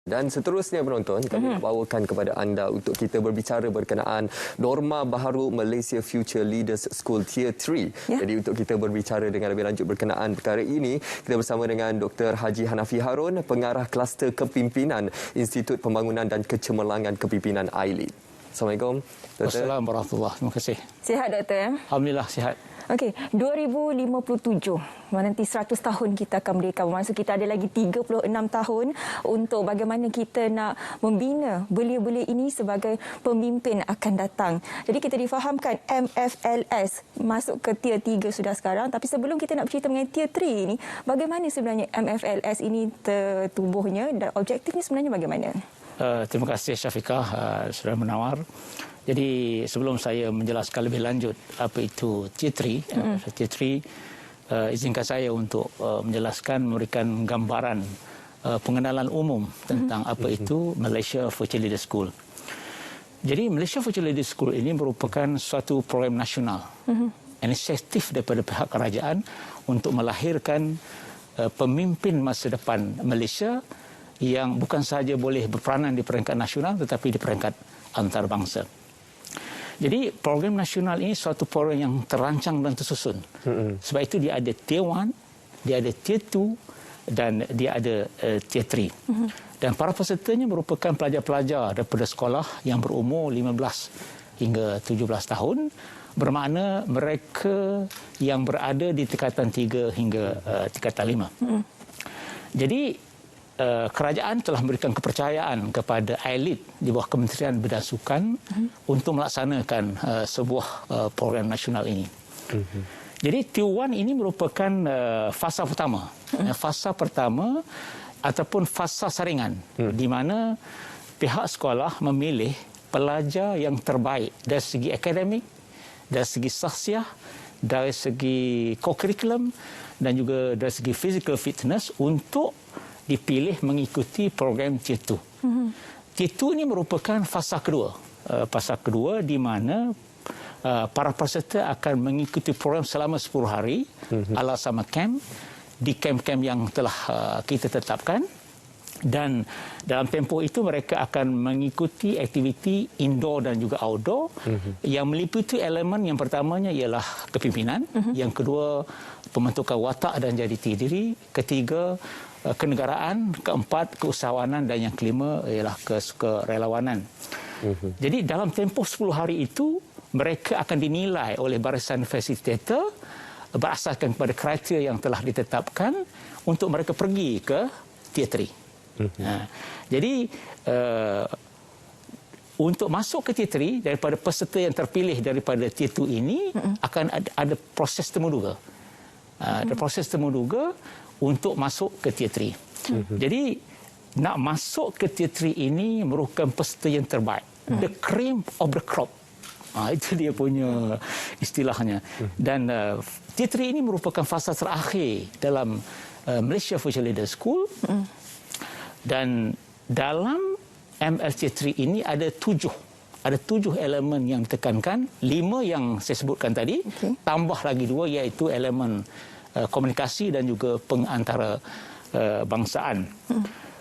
Dan seterusnya penonton, kami bawakan kepada anda untuk kita berbicara berkenaan norma baharu Malaysia Future Leaders School Tier 3. Jadi untuk kita berbicara dengan lebih lanjut berkenaan perkara ini, kita bersama dengan Dr. Haji Hanafi Harun, Pengarah Kluster Kepimpinan Institut Pembangunan dan Kecemerlangan Kepimpinan AILID. Assalamualaikum, Doktor. Assalamualaikum warahmatullahi wabarakatuh. Terima kasih. Sihat, Doktor? Alhamdulillah, sihat. Okey, 2057, nanti 100 tahun kita akan merdeka. Bermaksud kita ada lagi 36 tahun untuk bagaimana kita nak membina belia-belia ini sebagai pemimpin akan datang. Jadi kita difahamkan MFLS masuk ke Tier 3 sudah sekarang. Tapi sebelum kita nak bercerita mengenai Tier 3 ini, bagaimana sebenarnya MFLS ini tertubuhnya dan objektifnya sebenarnya bagaimana? Terima kasih Syafiqah sudah menawar. Jadi sebelum saya menjelaskan lebih lanjut apa itu Tier 3, Tier 3, izinkan saya untuk menjelaskan, memberikan gambaran pengenalan umum tentang apa itu Malaysia Future Leaders School. Jadi Malaysia Future Leaders School ini merupakan suatu program nasional, inisiatif daripada pihak kerajaan untuk melahirkan pemimpin masa depan Malaysia yang bukan sahaja boleh berperanan di peringkat nasional tetapi di peringkat antarabangsa. Jadi program nasional ini suatu program yang terancang dan tersusun. Sebab itu dia ada Tier 1, dia ada Tier 2 dan dia ada Tier 3. Dan para pesertanya merupakan pelajar-pelajar daripada sekolah yang berumur 15 hingga 17 tahun. Bermakna mereka yang berada di tingkatan 3 hingga tingkatan 5. Jadi kerajaan telah memberikan kepercayaan kepada AILID di bawah Kementerian Bedah Sukan untuk melaksanakan sebuah program nasional ini. Jadi Tier 1 ini merupakan fasa pertama. Fasa pertama ataupun fasa saringan di mana pihak sekolah memilih pelajar yang terbaik dari segi akademik, dari segi sahsiah, dari segi co-curriculum dan juga dari segi physical fitness untuk dipilih mengikuti program Tier 2. Tier 2 ini merupakan fasa kedua. Fasa kedua di mana para peserta akan mengikuti program selama 10 hari ala sama camp di kamp-kamp yang telah kita tetapkan. Dan dalam tempoh itu mereka akan mengikuti aktiviti indoor dan juga outdoor yang meliputi elemen yang pertamanya ialah kepimpinan, yang kedua pembentukan watak dan jati diri, ketiga kenegaraan, keempat keusahawanan dan yang kelima ialah kesukarelawanan. Jadi dalam tempoh 10 hari itu mereka akan dinilai oleh barisan fasilitator berasaskan kepada kriteria yang telah ditetapkan untuk mereka pergi ke Tier 3. Jadi untuk masuk ke Tier 3 daripada peserta yang terpilih daripada Tier 2 ini akan ada proses temuduga. Ada proses temuduga untuk masuk ke Tier 3. Jadi nak masuk ke Tier 3 ini merupakan peserta yang terbaik. The cream of the crop. Itu dia punya istilahnya. Dan Tier 3 ini merupakan fasa terakhir dalam Malaysia Future Leaders School. Dan dalam MFL3 ini ada 7 elemen yang ditekankan, 5 yang saya sebutkan tadi, tambah lagi 2 iaitu elemen komunikasi dan juga pengantara bangsaan.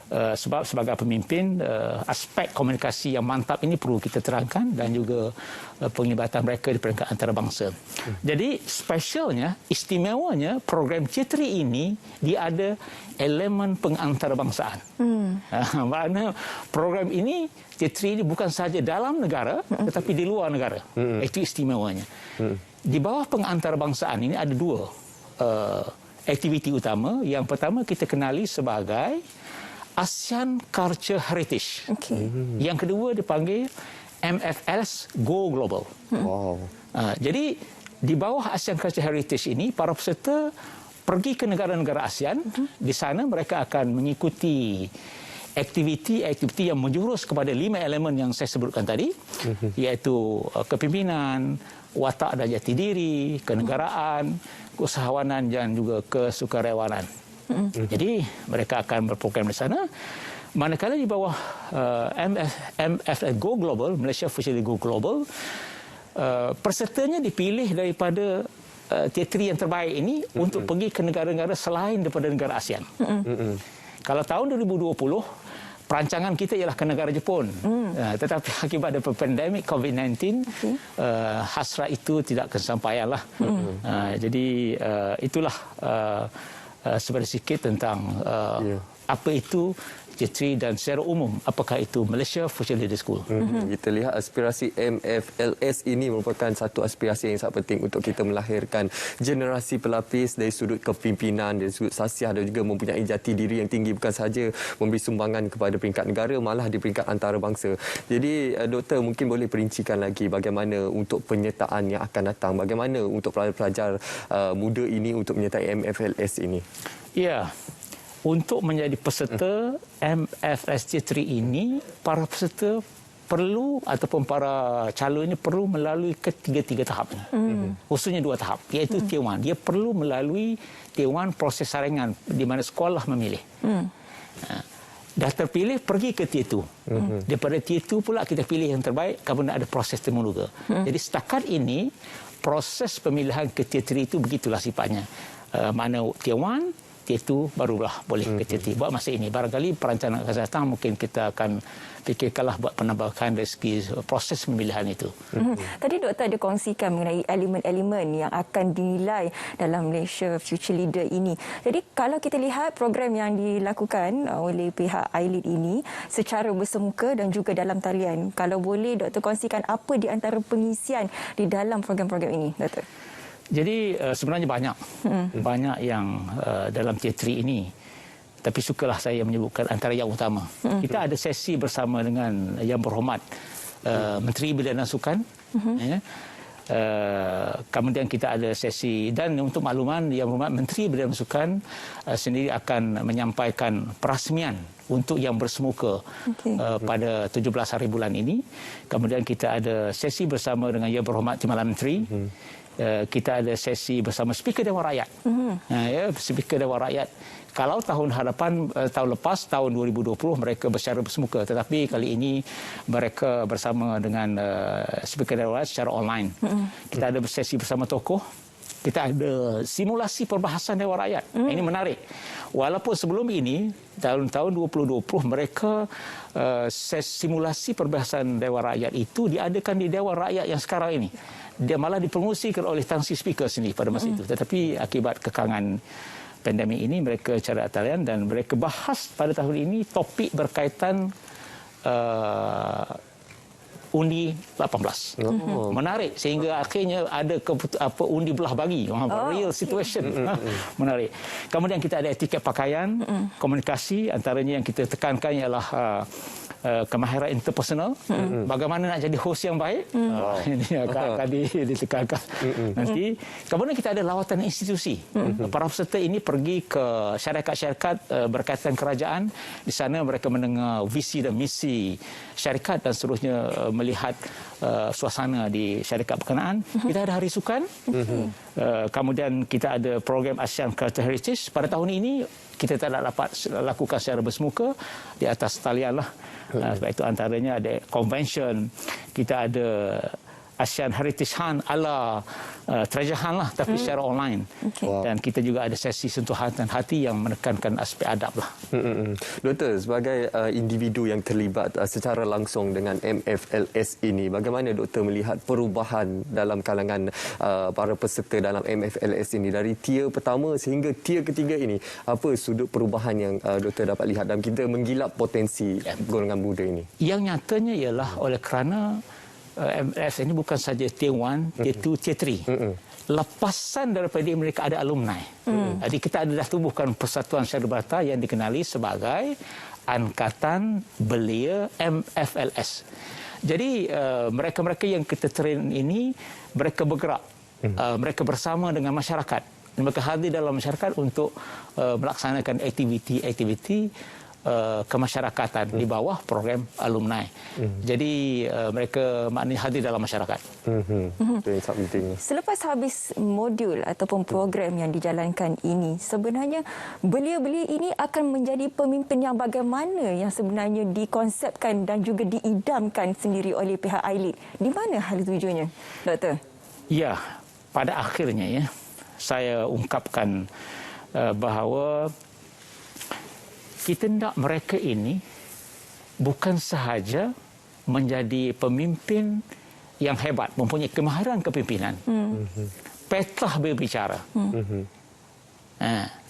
Sebab sebagai pemimpin aspek komunikasi yang mantap ini perlu kita terangkan dan juga penglibatan mereka di peringkat antarabangsa. Jadi spesialnya, istimewanya program Tier 3 ini dia ada elemen pengantarbangsaan. Maknanya program ini Tier 3 ini bukan sahaja dalam negara tetapi di luar negara. Itu istimewanya. Di bawah pengantarbangsaan ini ada 2 aktiviti utama. Yang pertama kita kenali sebagai ASEAN Culture Heritage. Yang kedua dipanggil MFLS Go Global. Jadi di bawah ASEAN Culture Heritage ini para peserta pergi ke negara-negara ASEAN. Di sana mereka akan mengikuti aktiviti-aktiviti yang menjurus kepada 5 elemen yang saya sebutkan tadi, iaitu kepimpinan, watak dan jati diri, kenegaraan, keusahawanan dan juga kesukarelawanan. Jadi mereka akan berprogram di sana. Manakala di bawah MFL Go Global, Malaysia Future Go Global, pesertanya dipilih daripada Tier 3 yang terbaik ini untuk pergi ke negara-negara selain daripada negara ASEAN. Kalau tahun 2020 perancangan kita ialah ke negara Jepun. Tetapi akibat daripada pandemik COVID-19, hasrat itu tidak kesampaianlah. Jadi itulah sebenarnya sikit tentang apa itu Tier 3 dan secara umum apakah itu Malaysia Future Leader School. Kita lihat aspirasi MFLS ini merupakan satu aspirasi yang sangat penting untuk kita melahirkan generasi pelapis dari sudut kepimpinan, dari sudut sasiah dan juga mempunyai jati diri yang tinggi, bukan sahaja memberi sumbangan kepada peringkat negara, malah di peringkat antarabangsa. Jadi Doktor mungkin boleh perincikan lagi bagaimana untuk penyertaan yang akan datang, bagaimana untuk pelajar-pelajar muda ini untuk menyertai MFLS ini. Ya. Untuk menjadi peserta MFLS Tier 3 ini, para peserta perlu ataupun para calon ini perlu melalui ketiga tahap ini. Khususnya 2 tahap, iaitu Tier 1. Dia perlu melalui Tier 1 proses saringan di mana sekolah memilih. Dah terpilih, pergi ke Tier 2. Daripada Tier 2 pula kita pilih yang terbaik, kemudian ada proses termuka. Jadi setakat ini, proses pemilihan ke Tier 3 itu begitulah sifatnya. Mana Tier 1, Tier 2 barulah boleh ke Tier 3. Buat masa ini, barangkali perancangan akan datang mungkin kita akan fikirkanlah buat penambahan dari segi proses pemilihan itu. Tadi Doktor ada kongsikan mengenai elemen-elemen yang akan dinilai dalam Malaysia Future Leader ini. Jadi kalau kita lihat program yang dilakukan oleh pihak ILEAD ini secara bersemuka dan juga dalam talian, kalau boleh Doktor kongsikan apa di antara pengisian di dalam program-program ini, Doktor? Jadi sebenarnya banyak yang dalam Tier 3 ini, tapi sukalah saya menyebutkan antara yang utama. Kita ada sesi bersama dengan Yang Berhormat Menteri Belia dan Sukan. Kemudian kita ada sesi, dan untuk makluman Yang Berhormat Menteri Belia dan Sukan sendiri akan menyampaikan perasmian untuk yang bersemuka pada 17 hari bulan ini. Kemudian kita ada sesi bersama dengan Yang Berhormat Timbalan Menteri. Kita ada sesi bersama Speaker Dewan Rakyat. Speaker Dewan Rakyat. Kalau tahun lepas, tahun 2020, mereka bersecara bersemuka. Tetapi kali ini mereka bersama dengan Speaker Dewan Rakyat secara online. Kita ada sesi bersama tokoh. Kita ada simulasi perbahasan Dewan Rakyat. Ini menarik. Walaupun sebelum ini, tahun 2020, mereka simulasi perbahasan Dewan Rakyat itu diadakan di Dewan Rakyat yang sekarang ini. Dia malah dipromosikan oleh Tan Sri Speaker sendiri pada masa itu. Tetapi akibat kekangan pandemik ini, mereka cara talian dan mereka bahas pada tahun ini topik berkaitan undi 18. Menarik, sehingga akhirnya ada undi belah bagi. Real situation. Menarik. Kemudian kita ada etiket pakaian, komunikasi, antaranya yang kita tekankan ialah kemahiran interpersonal, bagaimana nak jadi host yang baik, ini akan ditekankan nanti. Kemudian kita ada lawatan institusi. Para peserta ini pergi ke syarikat-syarikat berkaitan kerajaan. Di sana mereka mendengar visi dan misi syarikat dan seterusnya, melihat suasana di syarikat berkenaan. Kita ada hari sukan. Kemudian kita ada program ASEAN Cultural Heritage. Pada tahun ini kita tak dapat lakukan secara bersemuka, di atas talian lah. Sebab itu antaranya ada convention, kita ada ASEAN Heritage Hunt ala Treasure Hunt lah, tapi secara online. Dan kita juga ada sesi sentuhan hati yang menekankan aspek adab lah. Doktor, sebagai individu yang terlibat secara langsung dengan MFLS ini, bagaimana Doktor melihat perubahan dalam kalangan para peserta dalam MFLS ini dari tier pertama sehingga tier ketiga ini? Apa sudut perubahan yang Doktor dapat lihat dalam kita menggilap potensi golongan muda ini? Yang nyatanya ialah oleh kerana MFLS ini bukan saja Tier 1, Tier 2, Tier 3. Lepasan daripada mereka ada alumni. Jadi kita ada dah tubuhkan persatuan secara berata yang dikenali sebagai Angkatan Belia MFLS. Jadi mereka-mereka yang kita train ini, mereka bergerak. Mereka bersama dengan masyarakat. Mereka hadir dalam masyarakat untuk melaksanakan aktiviti-aktiviti kemasyarakatan di bawah program alumni. Jadi mereka maknanya hadir dalam masyarakat. Itu yang sangat penting. Selepas habis modul ataupun program yang dijalankan ini, sebenarnya belia-belia ini akan menjadi pemimpin yang bagaimana yang sebenarnya dikonsepkan dan juga diidamkan sendiri oleh pihak ILEAD. Di mana hal tujuannya, Doktor? Ya, pada akhirnya saya ungkapkan bahawa kita nak mereka ini bukan sahaja menjadi pemimpin yang hebat, mempunyai kemahiran kepimpinan, petah berbicara.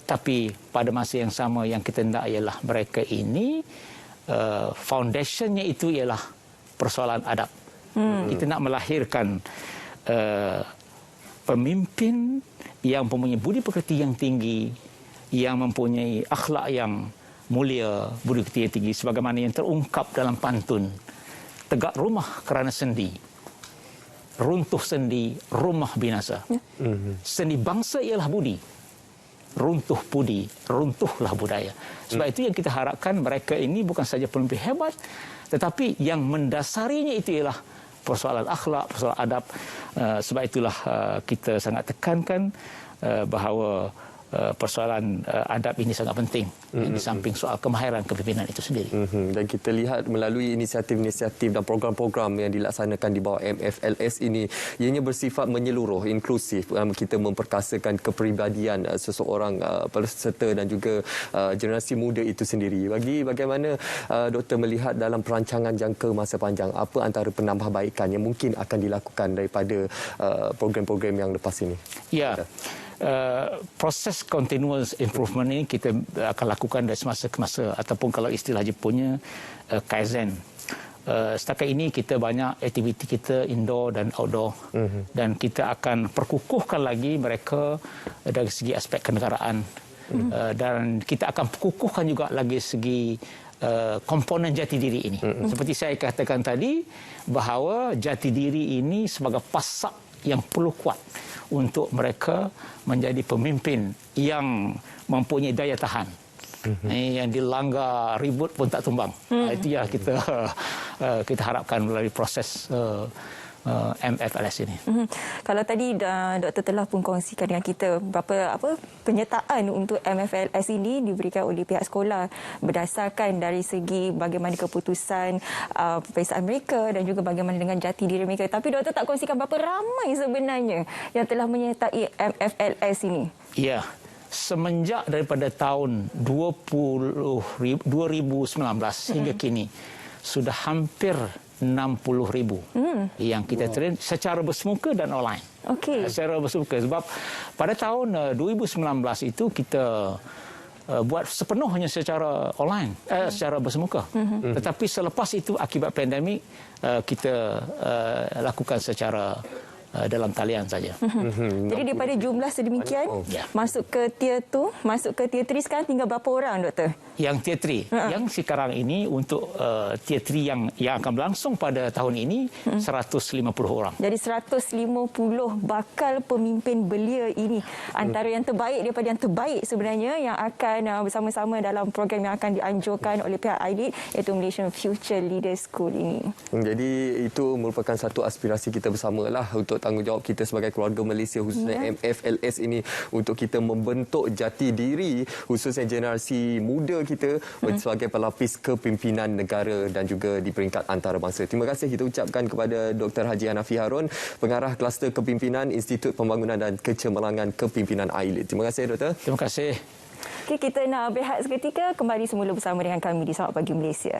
Tapi pada masa yang sama yang kita nak ialah mereka ini foundationnya itu ialah persoalan adab. Kita nak melahirkan pemimpin yang mempunyai budi pekerti yang tinggi, yang mempunyai akhlak yang mulia, budi pekerti yang tinggi, sebagaimana yang terungkap dalam pantun. Tegak rumah kerana sendi, runtuh sendi, rumah binasa. Sendi bangsa ialah budi, runtuh budi, runtuhlah budaya. Sebab itu yang kita harapkan mereka ini bukan saja pemimpin hebat, tetapi yang mendasarinya itu ialah persoalan akhlak, persoalan adab. Sebab itulah kita sangat tekankan bahawa persoalan adab ini sangat penting di samping soal kemahiran kepimpinan itu sendiri. Dan kita lihat melalui inisiatif-inisiatif dan program-program yang dilaksanakan di bawah MFLS ini, ianya bersifat menyeluruh, inklusif. Kita memperkasakan kepribadian seseorang peserta dan juga generasi muda itu sendiri. Bagaimana Doktor melihat dalam perancangan jangka masa panjang, apa antara penambahbaikan yang mungkin akan dilakukan daripada program-program yang lepas ini? Ya. Proses continuous improvement ini kita akan lakukan dari semasa ke masa, ataupun kalau istilah Jepunnya kaizen. Setakat ini kita banyak aktiviti kita indoor dan outdoor, dan kita akan perkukuhkan lagi mereka dari segi aspek kenegaraan, dan kita akan perkukuhkan juga lagi segi komponen jati diri ini. Seperti saya katakan tadi, bahawa jati diri ini sebagai pasak yang perlu kuat untuk mereka menjadi pemimpin yang mempunyai daya tahan. Yang dilanggar ribut pun tak tumbang. Itu yang kita harapkan melalui proses MFLS ini. Kalau tadi doktor telah pun kongsikan dengan kita berapa penyertaan untuk MFLS ini diberikan oleh pihak sekolah berdasarkan dari segi bagaimana keputusan peperiksaan mereka dan juga bagaimana dengan jati diri mereka. Tapi doktor tak kongsikan berapa ramai sebenarnya yang telah menyertai MFLS ini. Ya. Semenjak daripada tahun 2019 hingga kini sudah hampir 60,000 yang kita train secara bersemuka dan online. Okey. Secara bersemuka, sebab pada tahun 2019 itu kita buat sepenuhnya secara online, secara bersemuka. Tetapi selepas itu akibat pandemik kita lakukan secara dalam talian saja. Jadi daripada jumlah sedemikian masuk ke tier 2, masuk ke tier 3 sekarang tinggal berapa orang doktor? Yang tier 3. Yang sekarang ini untuk tier 3 yang akan berlangsung pada tahun ini 150 orang. Jadi 150 bakal pemimpin belia ini antara yang terbaik daripada yang terbaik sebenarnya yang akan bersama-sama dalam program yang akan dianjurkan oleh pihak ILEAD, iaitu Malaysian Future Leaders School ini. Jadi itu merupakan satu aspirasi kita bersamalah untuk tanggungjawab kita sebagai keluarga Malaysia, khususnya MFLS ini, untuk kita membentuk jati diri khususnya generasi muda kita sebagai pelapis kepimpinan negara dan juga di peringkat antarabangsa. Terima kasih kita ucapkan kepada Dr. Haji Hanafi Harun, Pengarah Kluster Kepimpinan Institut Pembangunan dan Kecemerlangan Kepimpinan ILEAD. Terima kasih Doktor. Terima kasih. Okey, kita nak berehat seketika, kembali semula bersama dengan kami di Selamat Pagi Malaysia.